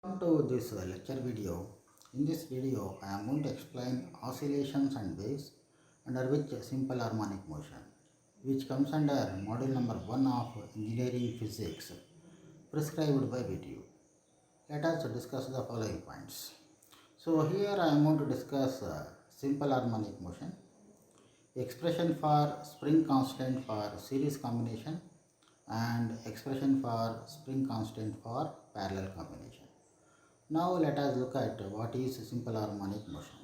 Welcome to this lecture video. In this video, I am going to explain oscillations and waves under which simple harmonic motion, which comes under module number 1 of engineering physics prescribed by VTU. Let us discuss the following points. So here I am going to discuss simple harmonic motion, expression for spring constant for series combination and expression for spring constant for parallel combination. Now let us look at what is simple harmonic motion.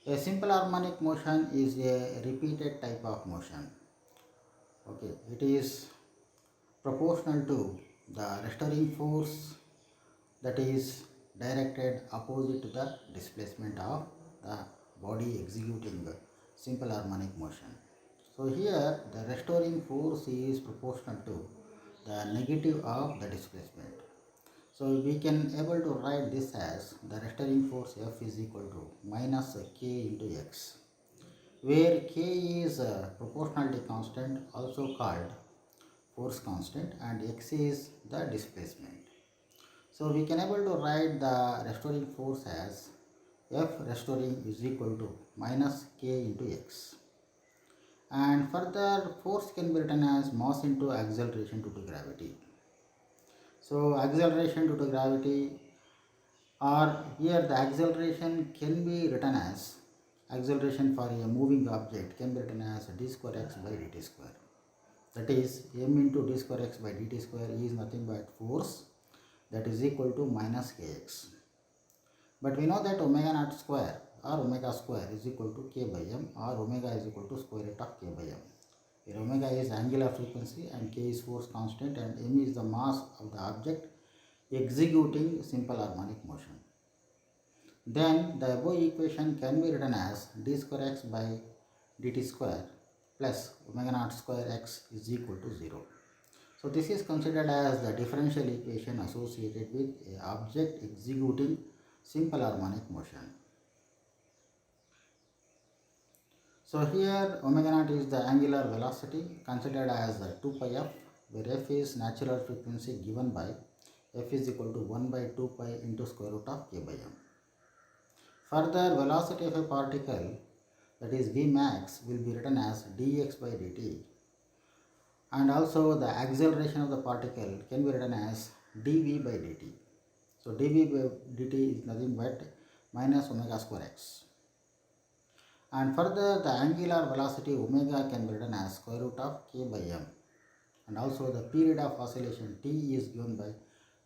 A simple harmonic motion is a repeated type of motion. Okay, it is proportional to the restoring force that is directed opposite to the displacement of the body executing simple harmonic motion. So here the restoring force is proportional to the negative of the displacement. So we can able to write this as the restoring force F is equal to minus K into X, where K is a proportionality constant, also called force constant, and X is the displacement. So we can able to write the restoring force as F restoring is equal to minus K into X. And further, force can be written as mass into acceleration due to gravity. So acceleration due to gravity, or here the acceleration can be written as acceleration for a moving object can be written as d square x by dt square. That is, m into d square x by dt square is nothing but force, that is equal to minus kx. But we know that omega naught square or omega square is equal to k by m, or omega is equal to square root of k by m, where omega is angular frequency and k is force constant and m is the mass of the object executing simple harmonic motion. Then the above equation can be written as d square x by dt square plus omega naught square x is equal to 0. So this is considered as the differential equation associated with an object executing simple harmonic motion. So here omega naught is the angular velocity considered as 2 pi f, where f is natural frequency given by f is equal to 1 by 2 pi into square root of k by m. Further, velocity of a particle, that is V max, will be written as dx by dt, and also the acceleration of the particle can be written as dv by dt. So dv by dt is nothing but minus omega square x. And further, the angular velocity omega can be written as square root of k by m, and also the period of oscillation t is given by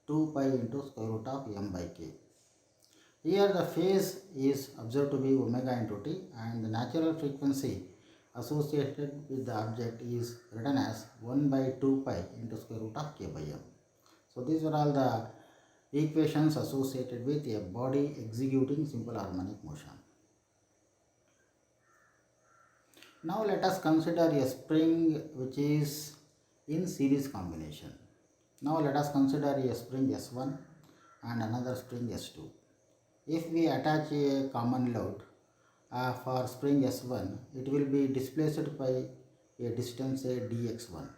2 pi into square root of m by k. Here the phase is observed to be omega into t, and the natural frequency associated with the object is written as 1 by 2 pi into square root of k by m. So these are all the equations associated with a body executing simple harmonic motion. Now let us consider a spring which is in series combination. Now let us consider a spring S1 and another spring S2. If we attach a common load for spring S1, it will be displaced by a distance dx1.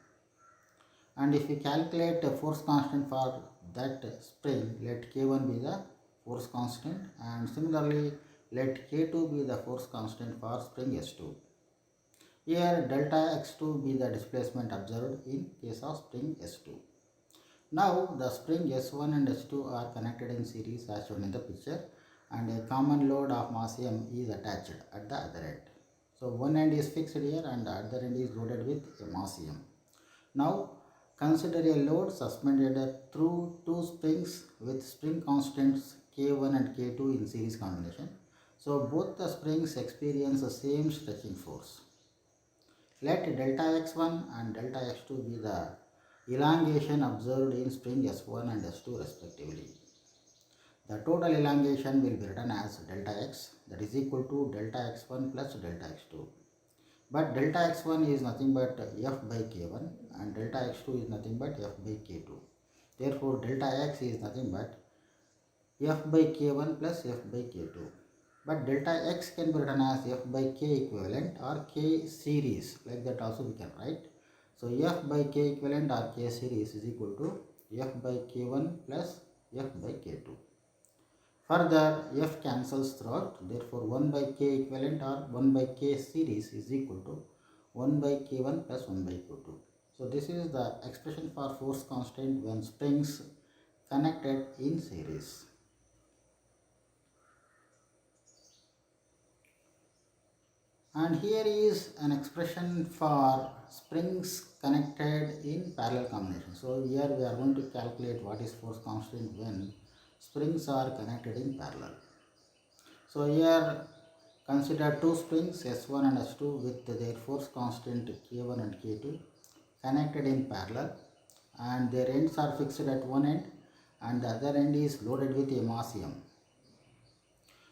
And if we calculate a force constant for that spring, let k1 be the force constant, and similarly let k2 be the force constant for spring S2. Here delta x2 be the displacement observed in case of spring S2. Now the spring S1 and S2 are connected in series as shown in the picture, and a common load of mass m is attached at the other end. So one end is fixed here and the other end is loaded with a mass m. Now consider a load suspended through two springs with spring constants k1 and k2 in series combination. So both the springs experience the same stretching force. Let delta x1 and delta x2 be the elongation observed in spring S1 and S2 respectively. The total elongation will be written as delta x, that is equal to delta x1 plus delta x2. But delta x1 is nothing but f by k1 and delta x2 is nothing but f by k2. Therefore delta x is nothing but f by k1 plus f by k2. But delta x can be written as f by k equivalent or k series, like that also we can write. So f by k equivalent or k series is equal to F by K1 plus F by K2. Further, F cancels throughout, therefore 1 by K equivalent or 1 by K series is equal to 1 by K1 plus 1 by K2. So this is the expression for force constant when springs connected in series. And here is an expression for springs connected in parallel combination. So here we are going to calculate what is force constant when springs are connected in parallel. So here consider two springs S1 and S2 with their force constant K1 and K2 connected in parallel, and their ends are fixed at one end and the other end is loaded with a mass M.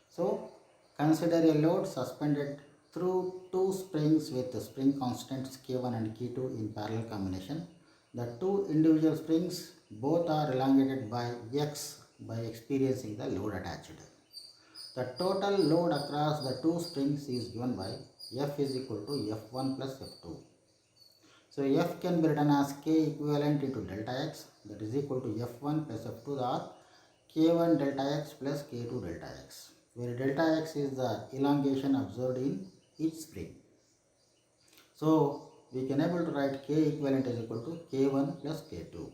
So consider a load suspended through two springs with the spring constants K1 and K2 in parallel combination. The two individual springs both are elongated by X by experiencing the load attached. The total load across the two springs is given by F is equal to F1 plus F2. So F can be written as K equivalent into delta X, that is equal to F1 plus F2 or K1 delta X plus K2 delta X, where delta X is the elongation observed in each spring. So we can able to write K equivalent is equal to K1 plus K2.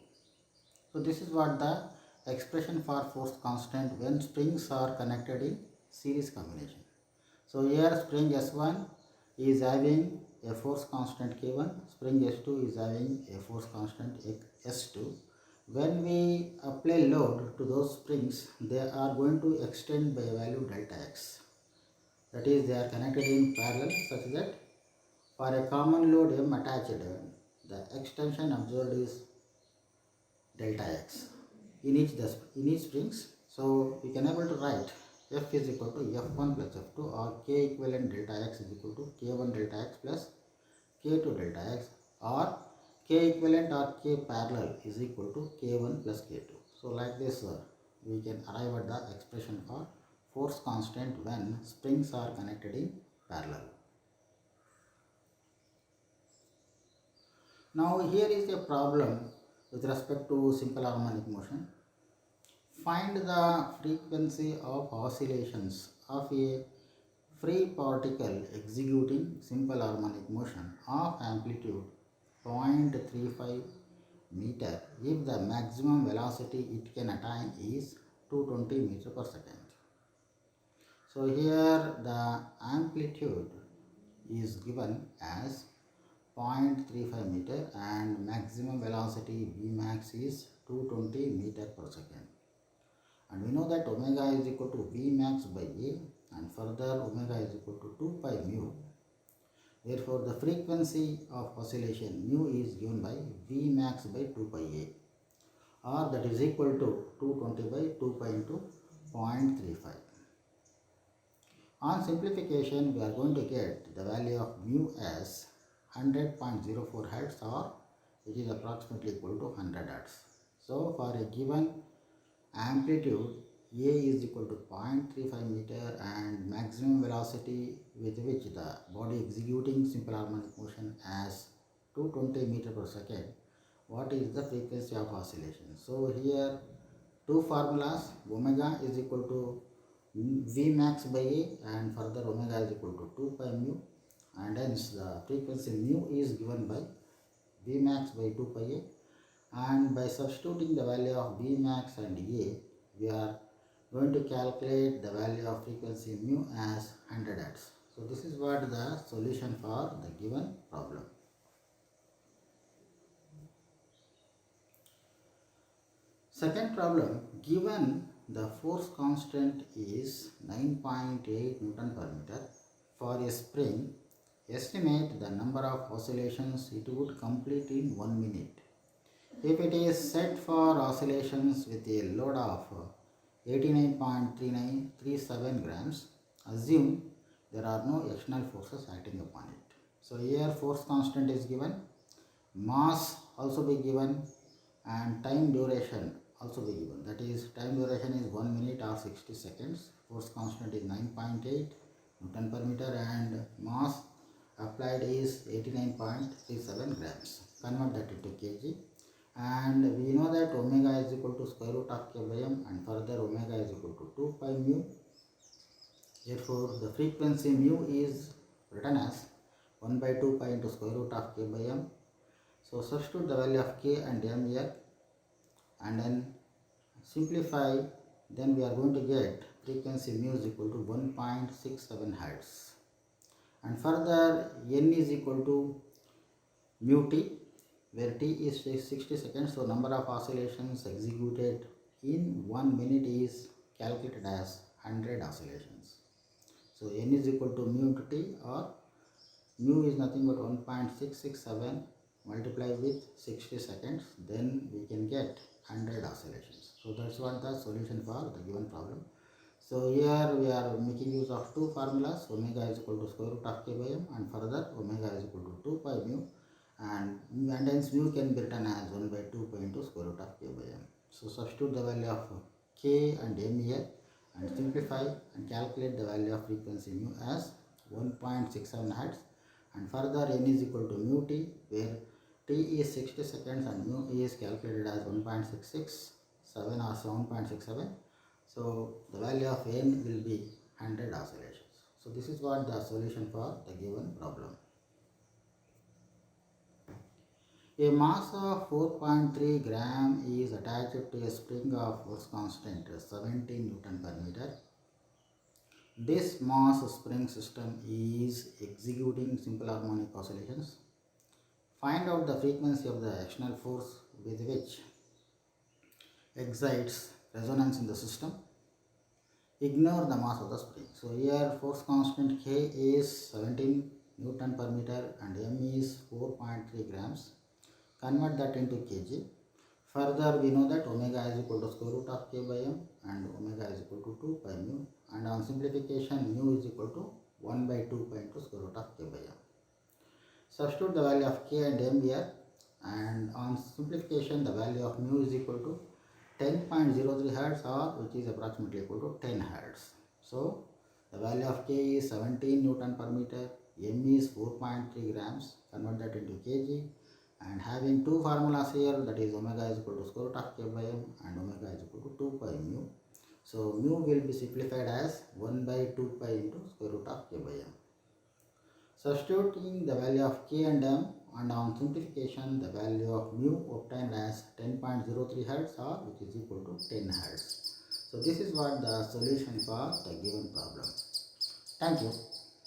So this is what the expression for force constant when springs are connected in series combination. So here spring S1 is having a force constant K1, spring S2 is having a force constant S2. When we apply load to those springs, they are going to extend by a value delta X. That is, they are connected in parallel such that for a common load M attached, the extension observed is delta X in each springs. So we can able to write F is equal to F1 plus F2 or K equivalent delta X is equal to K1 delta X plus K2 delta X, or K equivalent or K parallel is equal to K1 plus K2. So like this we can arrive at the expression for force constant when springs are connected in parallel. Now here is a problem with respect to simple harmonic motion. Find the frequency of oscillations of a free particle executing simple harmonic motion of amplitude 0.35 meter if the maximum velocity it can attain is 220 meter per second. So here the amplitude is given as 0.35 meter and maximum velocity Vmax is 220 meter per second. And we know that omega is equal to Vmax by A, and further omega is equal to 2 pi mu. Therefore, the frequency of oscillation mu is given by Vmax by 2 pi A, or that is equal to 220 by 2 pi into 0.35. On simplification, we are going to get the value of mu as 100.04 Hertz, or which is approximately equal to 100 Hertz. So, for a given amplitude A is equal to 0.35 meter and maximum velocity with which the body executing simple harmonic motion as 220 meter per second, what is the frequency of oscillation? So here two formulas, omega is equal to Vmax by A and further omega is equal to 2 pi mu, and hence the frequency mu is given by Vmax by 2 pi A. And by substituting the value of Vmax and A, we are going to calculate the value of frequency mu as 100 Hz. So this is what the solution for the given problem. Second problem, given the force constant is 9.8 Newton per meter for a spring, estimate the number of oscillations it would complete in 1 minute. If it is set for oscillations with a load of 89.3937 grams, assume there are no external forces acting upon it. So here force constant is given, mass also be given, and time duration also be given. That is, time duration is 1 minute or 60 seconds. Force constant is 9.8 Newton per meter and mass applied is 89.37 grams. Convert that into kg. and we know that omega is equal to square root of k by m, and further omega is equal to 2 pi mu. Therefore, the frequency mu is written as 1 by 2 pi into square root of k by m. So substitute the value of k and m here and then simplify, then we are going to get frequency mu is equal to 1.67 Hz. And further n is equal to mu t, where t is 60 seconds, so number of oscillations executed in 1 minute is calculated as 100 oscillations. So n is equal to mu into t, or mu is nothing but 1.667 multiplied with 60 seconds, then we can get 100 oscillations. So that's what the solution for the given problem. So here we are making use of two formulas, omega is equal to square root of k by m, and further omega is equal to 2 pi mu, and hence mu can be written as 1 by 2 pi into square root of k by m. So substitute the value of k and m here and simplify and calculate the value of frequency mu as 1.67 Hz, and further n is equal to mu t, where t is 60 seconds and mu is calculated as 1.667 or 7.67. So the value of n will be 100 oscillations. So this is what the solution for the given problem. A mass of 4.3 gram is attached to a spring of force constant 17 Newton per meter. This mass spring system is executing simple harmonic oscillations. Find out the frequency of the external force with which excites resonance in the system. Ignore the mass of the spring. So here force constant K is 17 Newton per meter and M is 4.3 grams. Convert that into kg. Further, we know that omega is equal to square root of k by m and omega is equal to 2 pi mu, and on simplification mu is equal to 1 by 2 pi into square root of k by m. Substitute the value of k and m here, and on simplification the value of mu is equal to 10.03 Hz, or which is approximately equal to 10 Hz. So the value of k is 17 Newton per meter, m is 4.3 grams. Convert that into kg, and having two formulas here, that is omega is equal to square root of k by m and omega is equal to 2 pi mu. So mu will be simplified as 1 by 2 pi into square root of k by m. Substituting the value of k and m, and on simplification the value of mu obtained as 10.03 Hz, or which is equal to 10 Hz. So this is what the solution for the given problem. Thank you.